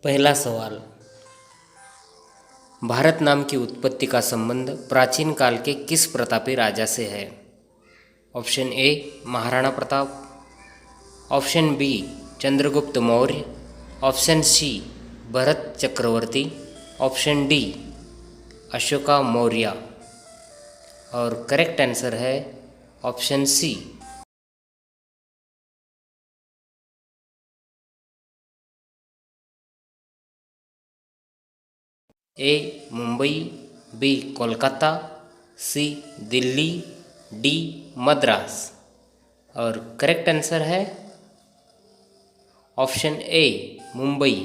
पहला सवाल, भारत नाम की उत्पत्ति का संबंध प्राचीन काल के किस प्रतापी राजा से है? Option A Maharana Pratap, option B Chandragupta Maurya, option C Bharat Chakravarti, option D Ashoka Maurya. और करेक्ट आंसर है option C. A Mumbai, B Kolkata, C Delhi, D Madras. और करेक्ट आंसर है ऑप्शन ए मुंबई।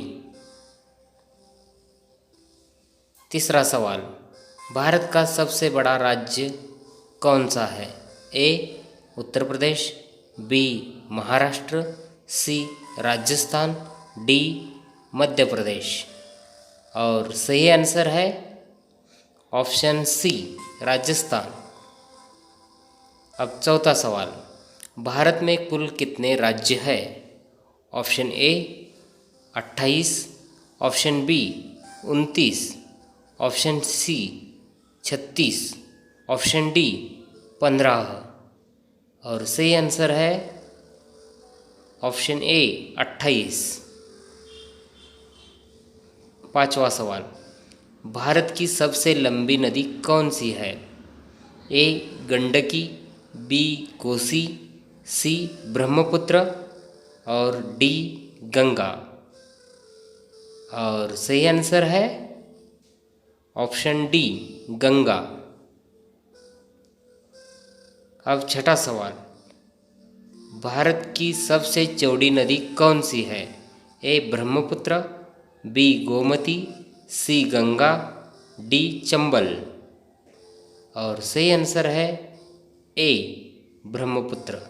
तीसरा सवाल, भारत का सबसे बड़ा राज्य कौन सा है? ए उत्तर प्रदेश, बी महाराष्ट्र, सी राजस्थान, डी मध्य प्रदेश। और सही आंसर है ऑप्शन सी राजस्थान। अब चौथा सवाल, भारत में कुल कितने राज्य हैं? Option A 28, option B 29, option C 36, option D 15। और सही आंसर है ऑप्शन ए 28। पांचवा सवाल, भारत की सबसे लंबी नदी कौन सी है? ए गंडकी, बी कोसी, सी ब्रह्मपुत्र और डी गंगा। और सही आंसर है ऑप्शन डी गंगा। अब छठा सवाल, भारत की सबसे चौड़ी नदी कौन सी है? ए ब्रह्मपुत्र, बी गोमती, सी गंगा, डी चंबल। और सही आंसर है ए ब्रह्मपुत्र।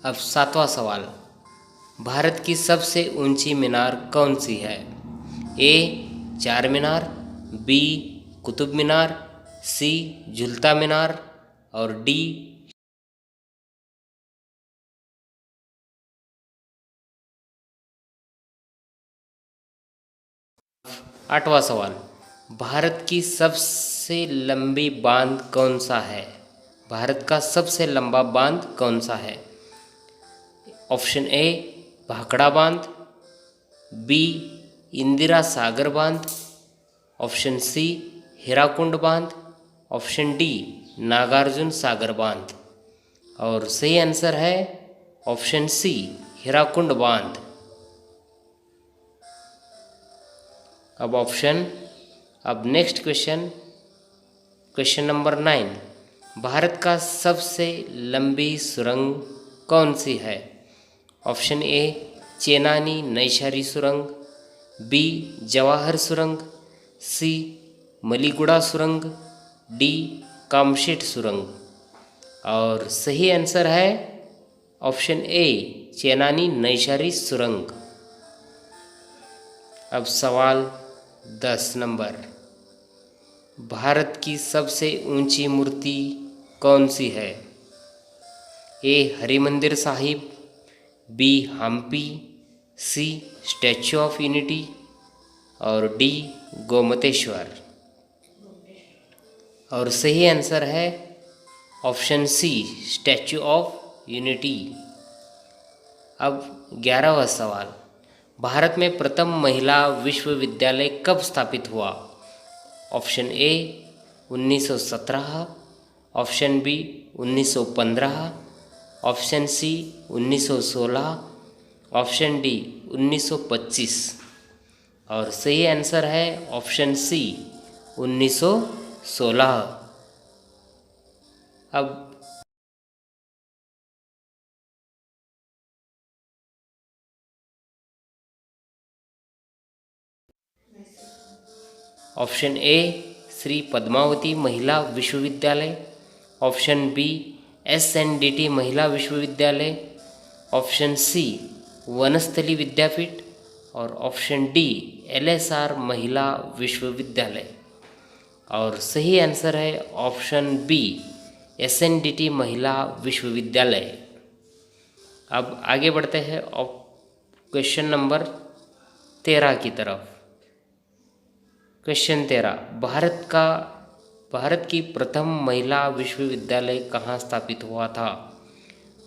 अब सातवां सवाल, भारत की सबसे ऊंची मीनार कौन सी है? ए चार मीनार, बी कुतुब मीनार, सी झुलता मीनार और डी। आठवां सवाल, भारत की सबसे लंबी बांध कौन सा है? भारत का सबसे लंबा बांध कौन सा है? ऑप्शन ए भाखड़ा बांध, बी इंदिरा सागर बांध, ऑप्शन सी हीराकुंड बांध, ऑप्शन डी नागार्जुन सागर बांध। और सही आंसर है ऑप्शन सी हीराकुंड बांध। अब नेक्स्ट क्वेश्चन नंबर 9, भारत का सबसे लंबी सुरंग कौन सी है? ऑप्शन ए चेनानी नैशारी सुरंग, बी जवाहर सुरंग, सी मलीगुड़ा सुरंग, डी कामशेट सुरंग। और सही आंसर है ऑप्शन ए चेनानी नैशारी सुरंग। अब सवाल 10 नंबर, भारत की सबसे ऊंची मूर्ति कौन सी है? A Harimandir Sahib, B Hampi, C Statue of Unity और डी गोमतेश्वर। और सही आंसर है option C Statue of Unity. अब 11वां सवाल, भारत में प्रथम महिला विश्वविद्यालय कब स्थापित हुआ? Option A 1917, option B 1915, option C 1916, option D 1925। और सही आंसर है ऑप्शन सी 1916। अब ऑप्शन ए श्री पद्मावती महिला विश्वविद्यालय, ऑप्शन बी SNDT महिला विश्वविद्यालय, ऑप्शन सी वनस्थली विद्यापीठ और ऑप्शन डी LSR महिला विश्वविद्यालय। और सही आंसर है ऑप्शन बी SNDT महिला विश्वविद्यालय। अब आगे बढ़ते हैं क्वेश्चन नंबर 13 की तरफ। क्वेश्चन 13, भारत की प्रथम महिला विश्वविद्यालय कहाँ स्थापित हुआ था?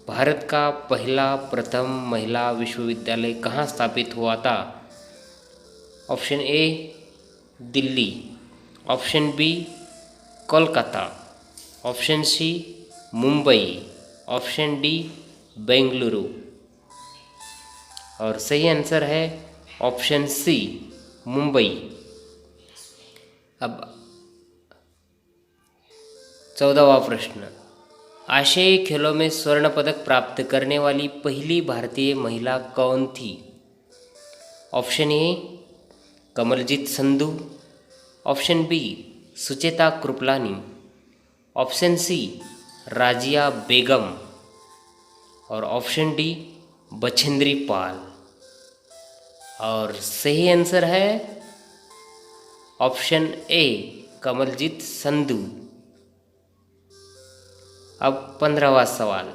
भारत का पहला प्रथम महिला विश्वविद्यालय कहाँ स्थापित हुआ था? Option A Delhi, option B Kolkata, option C Mumbai, option D Bengaluru. और सही आंसर है ऑप्शन सी मुंबई। अब 14वां प्रश्न, आशियाई खेलों में स्वर्ण पदक प्राप्त करने वाली पहली भारतीय महिला कौन थी? Option A Kamaljeet Sandhu, option B Sucheta Kripalani, option C Razia Begum और ऑप्शन डी बछेंद्री पाल। और सही आंसर है ऑप्शन ए कमलजीत संधू। अब 15वां सवाल,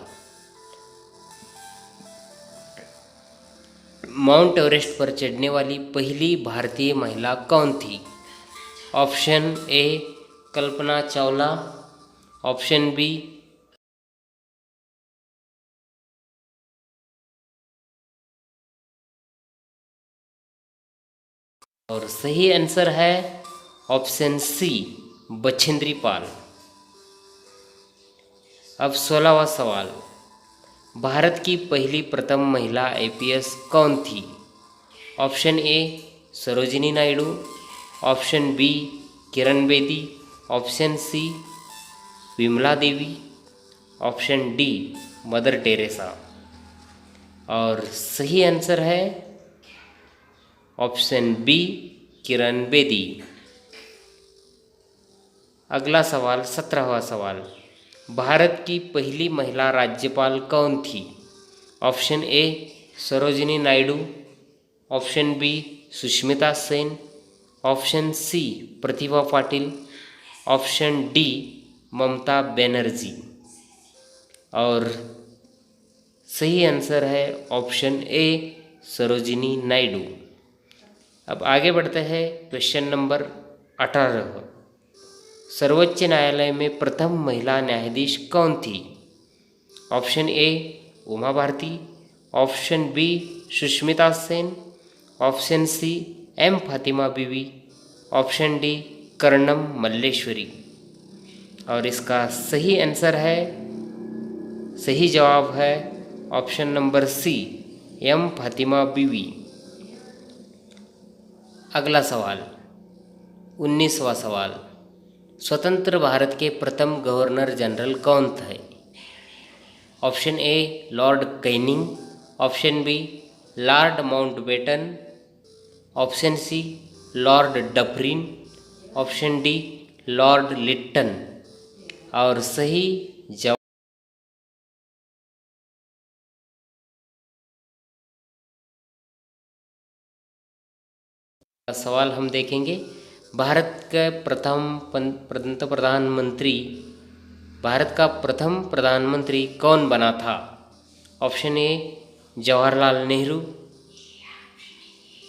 माउंट एवरेस्ट पर चढ़ने वाली पहली भारतीय महिला कौन थी? Option A Kalpana Chawla, option B और सही आंसर है ऑप्शन सी बछेंद्री पाल। अब 16वां सवाल, भारत की पहली प्रथम महिला आईपीएस कौन थी? Option A Sarojini Naidu, option B Kiran Bedi, option C Vimla Devi, option D Mother Teresa. और सही आंसर है ऑप्शन बी किरण बेदी। अगला सवाल 17वां सवाल, भारत की पहली महिला राज्यपाल कौन थी? Option A Sarojini Naidu, option B Sushmita Sen, option C Pratibha Patil, option D Mamata Banerjee. और सही आंसर है ऑप्शन ए सरोजिनी नायडू। अब आगे बढ़ते हैं क्वेश्चन नंबर 18, सर्वोच्च न्यायालय में प्रथम महिला न्यायाधीश कौन थी? Option A Uma Bharti, option B Sushmita Sen, option C M Fathima Beevi, option D Karnam Malleswari. और इसका सही आंसर है, सही जवाब है option number C M Fathima Beevi. अगला सवाल 19वां सवाल, स्वतंत्र भारत के प्रथम गवर्नर जनरल कौन थे? Option A Lord Canning, option B Lord Mountbatten, option C Lord Dufferin, option D Lord Lytton. और सही जवाब सवाल हम देखेंगे, भारत के भारत का प्रथम प्रधानमंत्री कौन बना था? Option A Jawaharlal Nehru,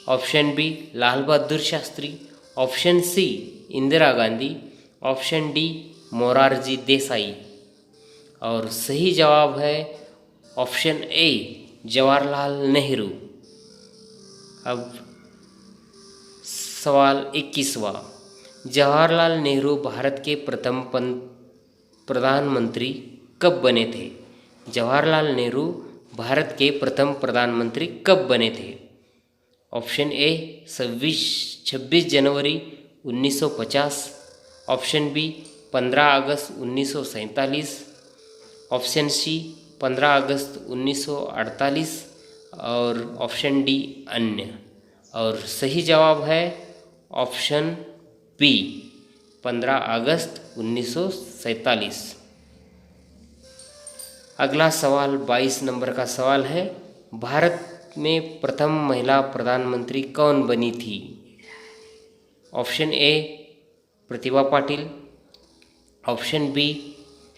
option B Lal Bahadur Shastri, option C Indira Gandhi, option D Morarji Desai. और सही जवाब है ऑप्शन ए जवाहरलाल नेहरू। अब सवाल 21वां, जवाहरलाल नेहरू भारत के प्रथम प्रधानमंत्री कब बने थे? जवाहरलाल नेहरू भारत के प्रथम प्रधानमंत्री कब बने थे? ऑप्शन ए 26 जनवरी 1950, ऑप्शन बी 15 अगस्त 1947, ऑप्शन सी 15 अगस्त 1948 और ऑप्शन डी अन्य। और सही जवाब है ऑप्शन बी 15 अगस्त 1947। अगला सवाल 22 नंबर का सवाल है, भारत में प्रथम महिला प्रधानमंत्री कौन बनी थी? Option A Pratibha Patil, option B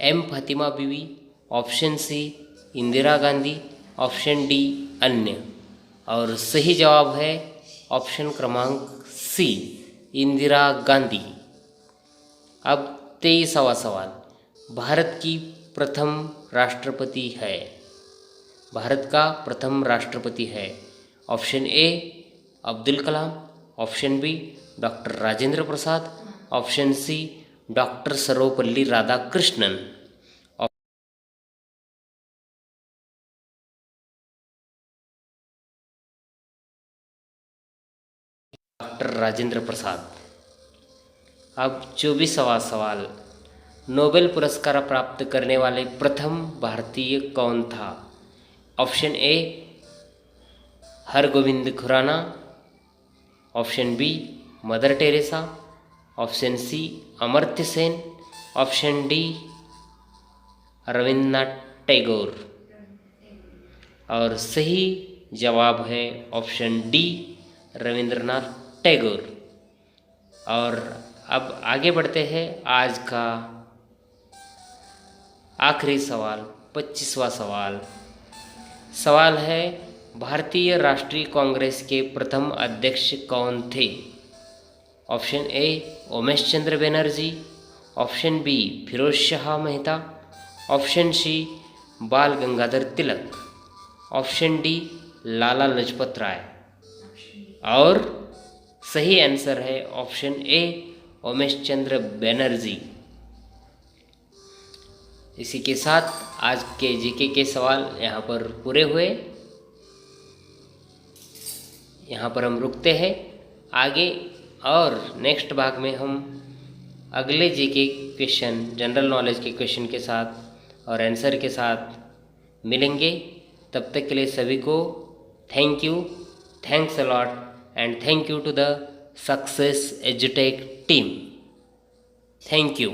M Fathima Beevi, option C Indira Gandhi, option D अन्य। और सही जवाब है ऑप्शन क्रमांक सी इंदिरा गांधी। अब 23वां सवाल, भारत की प्रथम राष्ट्रपति है, भारत का प्रथम राष्ट्रपति है। Option A Abdul Kalam, option B doctor Rajendra Prasad, option C doctor Sarvepalli Radhakrishnan. Doctor Rajendra Prasad. अब 24वां सवाल, नोबेल पुरस्कार प्राप्त करने वाले प्रथम भारतीय कौन था। Option A Hargobind Khorana, option B Mother Teresa, option C Amartya Sen, option D Rabindranath Tagore. और सही जवाब है ऑप्शन डी रविंद्रनाथ टैगोर। और अब आगे बढ़ते हैं, आज का आखिरी सवाल 25वां सवाल। सवाल है, भारतीय राष्ट्रीय कांग्रेस के प्रथम अध्यक्ष कौन थे। Option A Umesh Chandra Banerjee, option B Feroz Shah Mehta, option C Bal Gangadhar Tilak, option D Lala Lajpat Rai. और सही आंसर है ऑप्शन ए उमेश चंद्र बनर्जी। इसी के साथ आज के जीके के सवाल यहाँ पर पूरे हुए। यहाँ पर हम रुकते हैं। आगे और नेक्स्ट भाग में हम अगले जीके क्वेश्चन, जनरल नॉलेज के क्वेश्चन के साथ और आंसर के साथ मिलेंगे। तब तक के लिए सभी को thank you, thanks a lot and thank you to the Success एजुटेक टीम। Thank you.